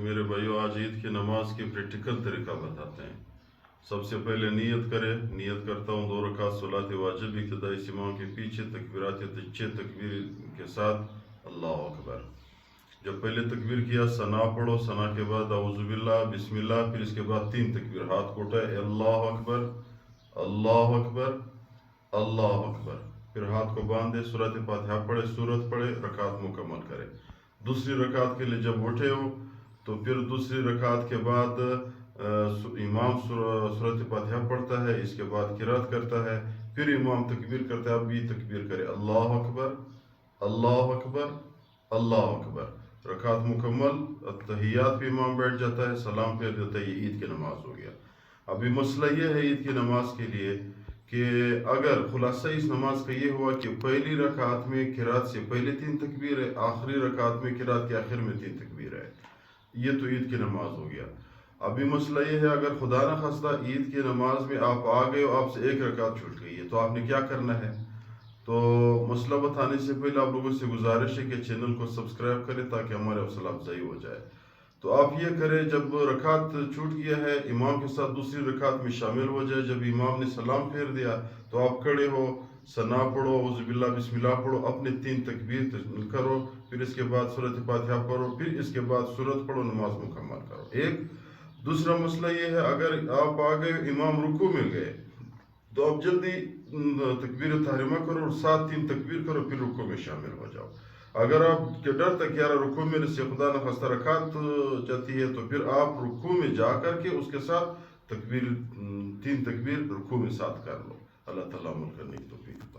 میرے بھائیو، آج عید کی نماز کی پریکٹیکل طریقہ بتاتے ہیں۔ سب سے پہلے نیت کرے۔ نیت کرتا ہوں 2 رکعت صلاۃ واجب ابتدائی امام کے پیچھے تکبیرات 6 تکبیر کے ساتھ اللہ اکبر۔ جب پہلے تکبیر کیا ثنا پڑھو، ثنا کے بعد اعوذ باللہ، بسم اللہ، پھر اس کے بعد 3 تکبیر، ہاتھ کو اٹھائے، اللہ اکبر، اللہ اکبر، اللہ اکبر، پھر ہاتھ کو باندھے، سورۃ فاتحہ پڑھے، سورت پڑھے، رکعت مکمل کرے۔ دوسری رکعت کے لیے جب اٹھے ہو تو پھر دوسری رکعت کے بعد امام سورۃ فاتحہ پڑھتا ہے، اس کے بعد قرات کرتا ہے، پھر امام تکبیر کرتا ہے، اب بھی تکبیر کرے، اللہ اکبر، اللہ اکبر، اللہ اکبر، رکعت مکمل، تحیات پہ امام بیٹھ جاتا ہے، سلام پھیر دیتا ہے۔ یہ عید کی نماز ہو گیا۔ ابھی مسئلہ یہ ہے عید کی نماز کے لیے کہ اگر خلاصہ اس نماز کا یہ ہوا کہ پہلی رکعت میں قرات سے پہلے 3 تکبیر ہے، آخری رکعت میں قرات کے آخر میں 3 تکبیر ہے، یہ تو عید کی نماز ہو گیا۔ ابھی مسئلہ یہ ہے اگر خدا نہ خواستہ عید کی نماز میں آپ آ گئے ہو، آپ سے 1 رکعت چھوٹ گئی ہے، تو آپ نے کیا کرنا ہے؟ تو مسئلہ بتانے سے پہلے آپ لوگوں سے گزارش ہے کہ چینل کو سبسکرائب کریں تاکہ ہمارے حوصلہ افزائی ہو جائے۔ تو آپ یہ کریں، جب رکعت چھوٹ گیا ہے امام کے ساتھ دوسری رکعت میں شامل ہو جائے۔ جب امام نے سلام پھیر دیا تو آپ کھڑے ہو، ثنا پڑھو، اعوذ باللہ، بسم اللہ پڑھو، اپنے 3 تکبیر کرو، پھر اس کے بعد سورۃ فاتحہ پڑھو، پھر اس کے بعد سورت پڑھو، نماز مکمل کرو۔ ایک دوسرا مسئلہ یہ ہے اگر آپ آ گئے امام رکوع میں گئے تو آپ جلدی تکبیر تحریمہ کرو اور ساتھ 3 تکبیر کرو، پھر رکوع میں شامل ہو جاؤ۔ اگر آپ کے ڈر تک یار رکوع میں سے خدا نہ خواستہ رکعت جاتی ہے تو پھر آپ رکوع میں جا کر کے اس کے ساتھ 3 تکبیر رکوع میں ساتھ کر لو۔ اللہ تعالیٰ عمل کرنے کی توفیق۔